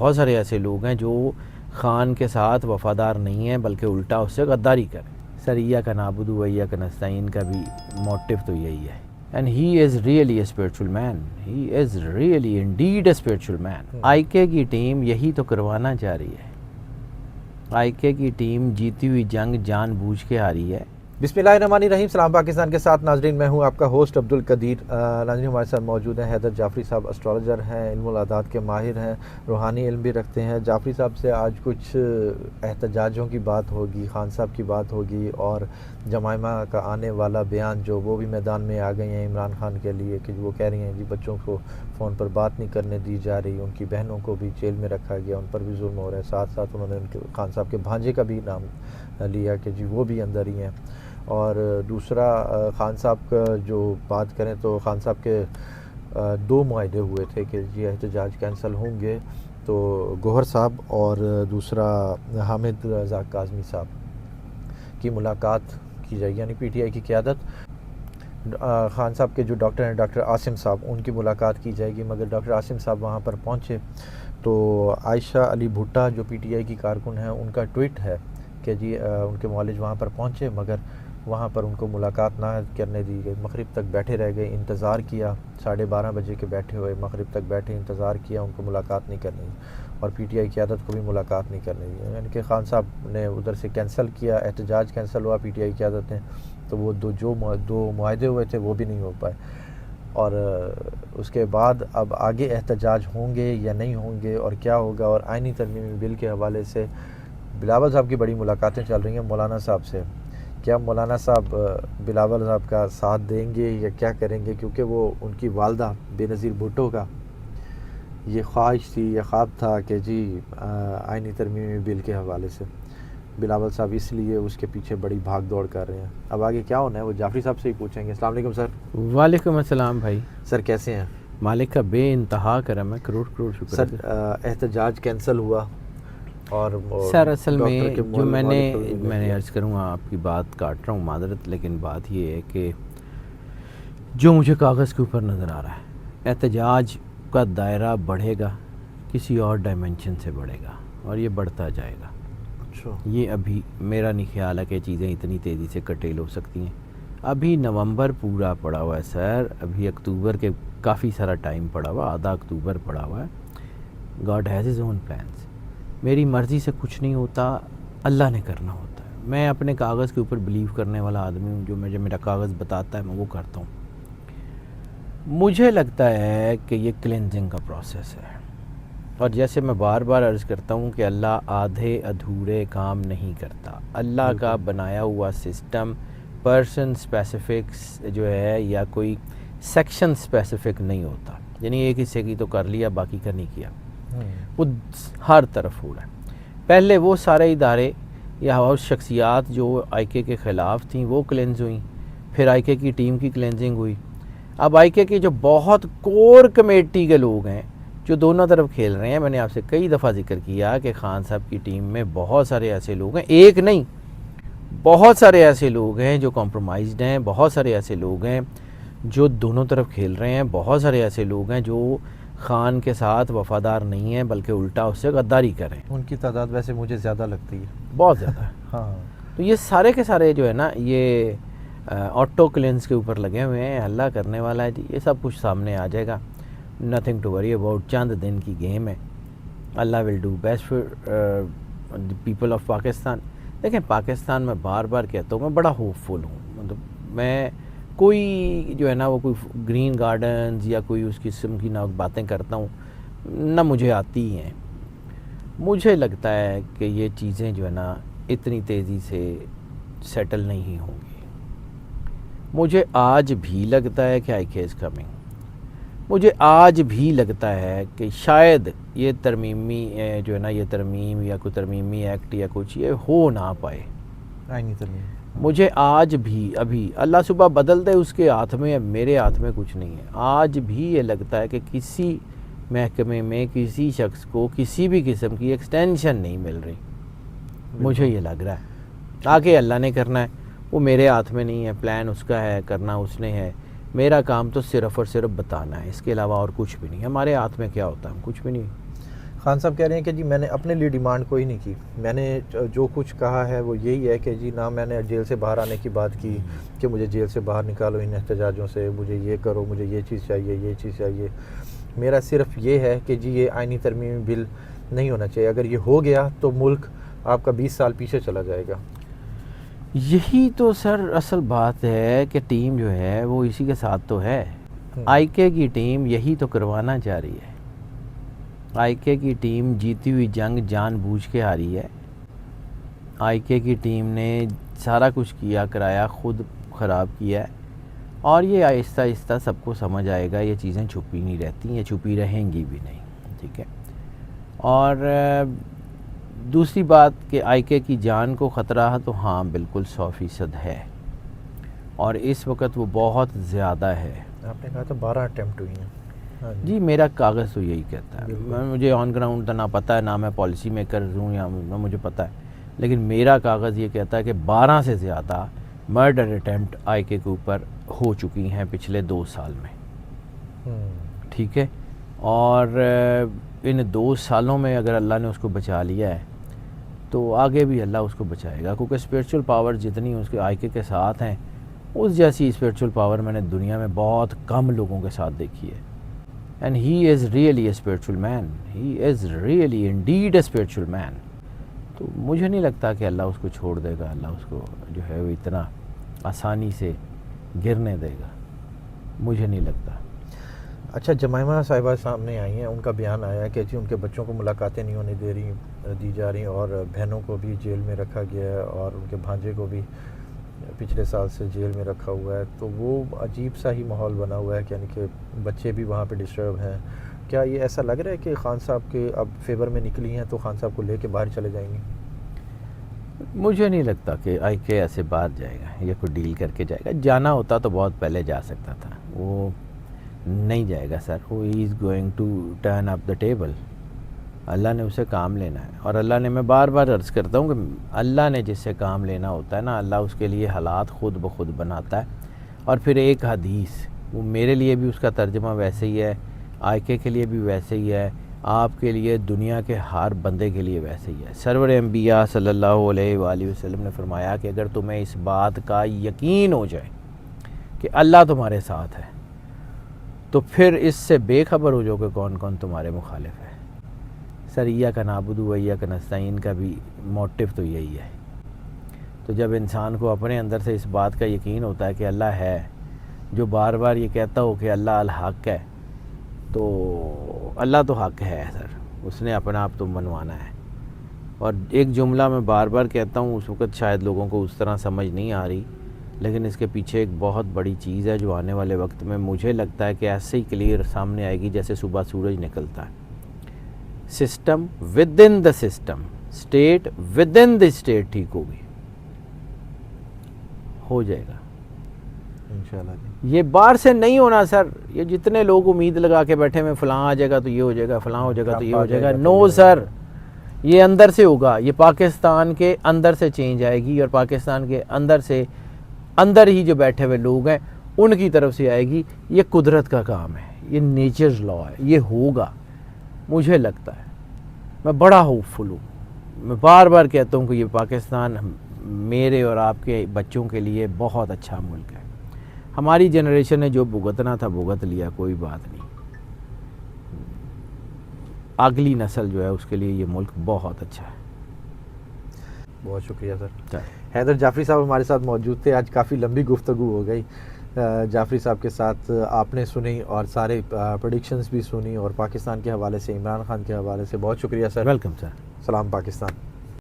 بہت سارے ایسے لوگ ہیں جو خان کے ساتھ وفادار نہیں ہیں بلکہ الٹا اس سے غداری کریں. سر ایاک نعبد و ایاک نستعین کا بھی موٹو تو یہی ہے. And he is really a spiritual man. He is really indeed a spiritual man. I K کی ٹیم یہی تو کروانا چاہ رہی ہے. آئی کے کی ٹیم جیتی ہوئی جنگ جان بوجھ کے ہاری ہے. بسم اللہ الرحمن الرحیم. سلام پاکستان کے ساتھ ناظرین، میں ہوں آپ کا ہوسٹ عبد القدیر. ناظرین ہمارے ساتھ موجود ہیں حیدر جعفری صاحب، اسٹرالوجر ہیں، علم الاعداد کے ماہر ہیں، روحانی علم بھی رکھتے ہیں. جعفری صاحب سے آج کچھ احتجاجوں کی بات ہوگی، خان صاحب کی بات ہوگی، اور جمائمہ کا آنے والا بیان جو وہ بھی میدان میں آ گئی ہیں عمران خان کے لیے، کہ وہ کہہ رہی ہیں جی بچوں کو فون پر بات نہیں کرنے دی جا رہی، ان کی بہنوں کو بھی جیل میں رکھا گیا، ان پر بھی ظلم ہو رہا ہے. ساتھ ساتھ انہوں نے ان کے خان صاحب کے بھانجے کا بھی نام لیا کہ جی وہ بھی اندر ہی ہیں. اور دوسرا خان صاحب کا جو بات کریں تو خان صاحب کے 2 معاہدے ہوئے تھے کہ یہ احتجاج کینسل ہوں گے، تو گوہر صاحب اور دوسرا حامد رضا کاظمی صاحب کی ملاقات کی جائے گی، یعنی پی ٹی آئی کی قیادت خان صاحب کے جو ڈاکٹر ہیں ڈاکٹر عاصم صاحب، ان کی ملاقات کی جائے گی. مگر ڈاکٹر عاصم صاحب وہاں پر پہنچے تو عائشہ علی بھٹہ جو پی ٹی آئی کی کارکن ہیں، ان کا ٹویٹ ہے کہ جی ان کے معالج وہاں پر پہنچے مگر وہاں پر ان کو ملاقات نہ کرنے دی گئی. مغرب تک بیٹھے رہ گئے، انتظار کیا، 12:30 بجے کے بیٹھے ہوئے مغرب تک بیٹھے، انتظار کیا، ان کو ملاقات نہیں کرنے دی، اور پی ٹی آئی قیادت کو بھی ملاقات نہیں کرنے دی. یعنی کہ خان صاحب نے ادھر سے کینسل کیا، احتجاج کینسل ہوا پی ٹی آئی قیادت نے، تو وہ دو معاہدے ہوئے تھے وہ بھی نہیں ہو پائے. اور اس کے بعد اب آگے احتجاج ہوں گے یا نہیں ہوں گے اور کیا ہوگا. اور آئینی ترمیمی بل کے حوالے سے بلاول صاحب کی بڑی ملاقاتیں چل رہی ہیں مولانا صاحب سے. کیا مولانا صاحب بلاول صاحب کا ساتھ دیں گے یا کیا کریں گے؟ کیونکہ وہ ان کی والدہ بے نظیر بھٹو کا یہ خواہش تھی یا خواب تھا کہ جی آئینی ترمیمی بل کے حوالے سے بلاول صاحب اس لیے اس کے پیچھے بڑی بھاگ دوڑ کر رہے ہیں. اب آگے کیا ہونا ہے وہ جعفری صاحب سے ہی پوچھیں گے. السلام علیکم سر. وعلیکم السلام بھائی. سر کیسے ہیں؟ مالک کا بے انتہا کرم ہے، کروڑ کروڑ شکر. سر احتجاج کینسل ہوا اور سر اصل میں جو میں نے عرض کروں گا، آپ کی بات کاٹ رہا ہوں معذرت، لیکن بات یہ ہے کہ جو مجھے کاغذ کے اوپر نظر آ رہا ہے، احتجاج کا دائرہ بڑھے گا، کسی اور ڈائمنشن سے بڑھے گا اور یہ بڑھتا جائے گا. اچھا. یہ ابھی میرا نہیں خیال ہے کہ چیزیں اتنی تیزی سے کٹیل ہو سکتی ہیں. ابھی نومبر پورا پڑا ہوا ہے سر، ابھی اکتوبر کے کافی سارا ٹائم پڑا ہوا، آدھا اکتوبر پڑا ہوا ہے. God has his own plans. میری مرضی سے کچھ نہیں ہوتا، اللہ نے کرنا ہوتا ہے. میں اپنے کاغذ کے اوپر بلیو کرنے والا آدمی ہوں، جو مجھے میرا کاغذ بتاتا ہے میں وہ کرتا ہوں. مجھے لگتا ہے کہ یہ کلینزنگ کا پروسیس ہے، اور جیسے میں بار بار عرض کرتا ہوں کہ اللہ آدھے ادھورے کام نہیں کرتا. اللہ کا بنایا ہوا سسٹم پرسن اسپیسیفکس جو ہے یا کوئی سیکشن اسپیسیفک نہیں ہوتا. یعنی ایک حصے کی تو کر لیا باقی کا نہیں کیا، وہ ہر طرف ہو رہا ہے. پہلے وہ سارے ادارے یا شخصیات جو آئی کے خلاف تھیں وہ کلینز ہوئیں، پھر آئی کے کی ٹیم کی کلینزنگ ہوئی. اب آئی کے جو بہت کور کمیٹی کے لوگ ہیں جو دونوں طرف کھیل رہے ہیں، میں نے آپ سے کئی دفعہ ذکر کیا کہ خان صاحب کی ٹیم میں بہت سارے ایسے لوگ ہیں، ایک نہیں بہت سارے ایسے لوگ ہیں جو کمپرومائزڈ ہیں، بہت سارے ایسے لوگ ہیں جو دونوں طرف کھیل رہے ہیں، بہت سارے ایسے لوگ ہیں جو خان کے ساتھ وفادار نہیں ہیں بلکہ الٹا اس سے غداری کریں. ان کی تعداد ویسے مجھے زیادہ لگتی ہے، بہت زیادہ ہے. ہاں. تو یہ سارے کے سارے جو ہے نا، یہ آٹو کلینز کے اوپر لگے ہوئے ہیں. اللہ کرنے والا ہے جی، یہ سب کچھ سامنے آ جائے گا. Nothing to worry about. چند دن کی گیم ہے. اللہ will do best for the people of Pakistan. دیکھیں پاکستان میں بار بار کہتا ہوں میں بڑا ہوپ فل ہوں. مطلب میں کوئی جو ہے نا وہ کوئی گرین گارڈنز یا کوئی اس قسم کی نہ باتیں کرتا ہوں نہ مجھے آتی ہیں. مجھے لگتا ہے کہ یہ چیزیں جو ہے نا اتنی تیزی سے سیٹل نہیں ہوں گی. مجھے آج بھی لگتا ہے کہ آئی کے از کمنگ. مجھے آج بھی لگتا ہے کہ شاید یہ ترمیمی جو ہے نا یہ ترمیم یا کوئی ترمیمی ایکٹ یا کچھ یہ ہو نہ پائے. آئینی ترمیم مجھے آج بھی ابھی اللہ صبح بدل دے اس کے ہاتھ میں، میرے ہاتھ میں کچھ نہیں ہے. آج بھی یہ لگتا ہے کہ کسی محکمے میں کسی شخص کو کسی بھی قسم کی ایکسٹینشن نہیں مل رہی. مجھے یہ لگ رہا ہے آگے اللہ نے کرنا ہے، وہ میرے ہاتھ میں نہیں ہے. پلان اس کا ہے، کرنا اس نے ہے. میرا کام تو صرف اور صرف بتانا ہے، اس کے علاوہ اور کچھ بھی نہیں. ہمارے ہاتھ میں کیا ہوتا ہے؟ کچھ بھی نہیں. خان صاحب کہہ رہے ہیں کہ جی میں نے اپنے لیے ڈیمانڈ کوئی نہیں کی، میں نے جو کچھ کہا ہے وہ یہی ہے کہ جی نہ میں نے جیل سے باہر آنے کی بات کی کہ مجھے جیل سے باہر نکالو ان احتجاجوں سے، مجھے یہ کرو، مجھے یہ چیز چاہیے، یہ چیز چاہیے. میرا صرف یہ ہے کہ جی یہ آئینی ترمیمی بل نہیں ہونا چاہیے، اگر یہ ہو گیا تو ملک آپ کا 20 سال پیچھے چلا جائے گا. یہی تو سر اصل بات ہے کہ ٹیم جو ہے وہ اسی کے ساتھ تو ہے. آئی کے کی ٹیم یہی تو کروانا چاہ رہی ہے. آئی کے کی ٹیم جیتی ہوئی جنگ جان بوجھ کے آ رہی ہے. آئی کے کی ٹیم نے سارا کچھ کیا کرایا، خود خراب کیا ہے، اور یہ آہستہ آہستہ سب کو سمجھ آئے گا یہ چیزیں چھپی نہیں رہتی، یہ چھپی رہیں گی بھی نہیں. ٹھیک ہے. اور دوسری بات کہ آئی کے کی جان کو خطرہ تو ہاں بالکل 100% ہے، اور اس وقت وہ بہت زیادہ ہے. آپ نے کہا تو 12 اٹیمپٹ ہوئی ہیں. جی میرا کاغذ تو یہی کہتا ہے. مجھے آن گراؤنڈ تو نہ پتہ ہے، نہ میں پالیسی میکر ہوں یا نہ مجھے پتہ ہے، لیکن میرا کاغذ یہ کہتا ہے کہ 12 سے زیادہ مرڈر اٹیمپٹ آئی کے اوپر ہو چکی ہیں پچھلے 2 سال میں. ٹھیک ہے. اور ان 2 سالوں میں اگر اللہ نے اس کو بچا لیا ہے تو آگے بھی اللہ اس کو بچائے گا، کیونکہ اسپریچول پاور جتنی اس کے آئی کے ساتھ ہیں اس جیسی اسپریچول پاور میں نے دنیا میں بہت کم لوگوں کے ساتھ دیکھی ہے. And he is really a spiritual man, he is really indeed a spiritual man. تو مجھے نہیں لگتا کہ اللہ اس کو چھوڑ دے گا، اللہ اس کو جو ہے وہ اتنا آسانی سے گرنے دے گا، مجھے نہیں لگتا. اچھا، جمائمہ صاحبہ سامنے آئی ہیں، ان کا بیان آیا ہے کہ جی ان کے بچوں کو ملاقاتیں نہیں ہونے دی جا رہی، اور بہنوں کو بھی جیل میں رکھا گیا ہے، اور ان کے بھانجے کو بھی پچھلے سال سے جیل میں رکھا ہوا ہے. تو وہ عجیب سا ہی ماحول بنا ہوا ہے، یعنی کہ بچے بھی وہاں پہ ڈسٹرب ہیں. کیا یہ ایسا لگ رہا ہے کہ خان صاحب کے اب فیور میں نکلی ہیں تو خان صاحب کو لے کے باہر چلے جائیں گے؟ مجھے نہیں لگتا کہ آئی کے ایسے باہر جائے گا یا کوئی ڈیل کر کے جائے گا. جانا ہوتا تو بہت پہلے جا سکتا تھا، وہ نہیں جائے گا سر. وہ he is going to turn up the table. اللہ نے اسے کام لینا ہے، اور اللہ نے، میں بار بار عرض کرتا ہوں کہ اللہ نے جس سے کام لینا ہوتا ہے نا، اللہ اس کے لیے حالات خود بخود بناتا ہے. اور پھر ایک حدیث، وہ میرے لیے بھی اس کا ترجمہ ویسے ہی ہے، آئی کے لیے بھی ویسے ہی ہے، آپ کے لیے، دنیا کے ہر بندے کے لیے ویسے ہی ہے. سرور انبیاء صلی اللہ علیہ وآلہ وسلم نے فرمایا کہ اگر تمہیں اس بات کا یقین ہو جائے کہ اللہ تمہارے ساتھ ہے تو پھر اس سے بے خبر ہو جاؤ کہ کون کون تمہارے مخالف ہے. سر ایاک نعبد و ایاک نستعین کا بھی موٹیو تو یہی ہے. تو جب انسان کو اپنے اندر سے اس بات کا یقین ہوتا ہے کہ اللہ ہے، جو بار بار یہ کہتا ہو کہ اللہ الحق ہے، تو اللہ تو حق ہے سر، اس نے اپنا آپ تو منوانا ہے. اور ایک جملہ میں بار بار کہتا ہوں، اس وقت شاید لوگوں کو اس طرح سمجھ نہیں آ رہی، لیکن اس کے پیچھے ایک بہت بڑی چیز ہے جو آنے والے وقت میں مجھے لگتا ہے کہ ایسے ہی کلیئر سامنے آئے گی جیسے صبح سورج نکلتا ہے. System with in the system, state with in the state ٹھیک ہوگی، ہو جائے گا انشاءاللہ. یہ باہر سے نہیں ہونا سر. یہ جتنے لوگ امید لگا کے بیٹھے میں فلاں آ جائے گا تو یہ ہو جائے گا، فلاں ہو جائے گا تو یہ ہو جائے گا، نو سر، یہ اندر سے ہوگا. یہ پاکستان کے اندر سے چینج آئے گی، اور پاکستان کے اندر سے، اندر ہی جو بیٹھے ہوئے لوگ ہیں ان کی طرف سے آئے گی. یہ قدرت کا کام ہے، یہ نیچرز لا ہے، یہ ہوگا. مجھے لگتا ہے، میں بڑا ہوپ فل ہوں. میں بار بار کہتا ہوں کہ یہ پاکستان میرے اور آپ کے بچوں کے لیے بہت اچھا ملک ہے. ہماری جنریشن نے جو بھگتنا تھا بھگت لیا، کوئی بات نہیں. اگلی نسل جو ہے اس کے لیے یہ ملک بہت اچھا ہے. بہت شکریہ سر. حیدر جعفری صاحب ہمارے ساتھ موجود تھے. آج کافی لمبی گفتگو ہو گئی. جعفری صاحب کے ساتھ آپ نے سنی اور سارے پریڈکشنز بھی سنی، اور پاکستان کے حوالے سے، عمران خان کے حوالے سے. بہت شکریہ سر. Welcome sir. سلام پاکستان.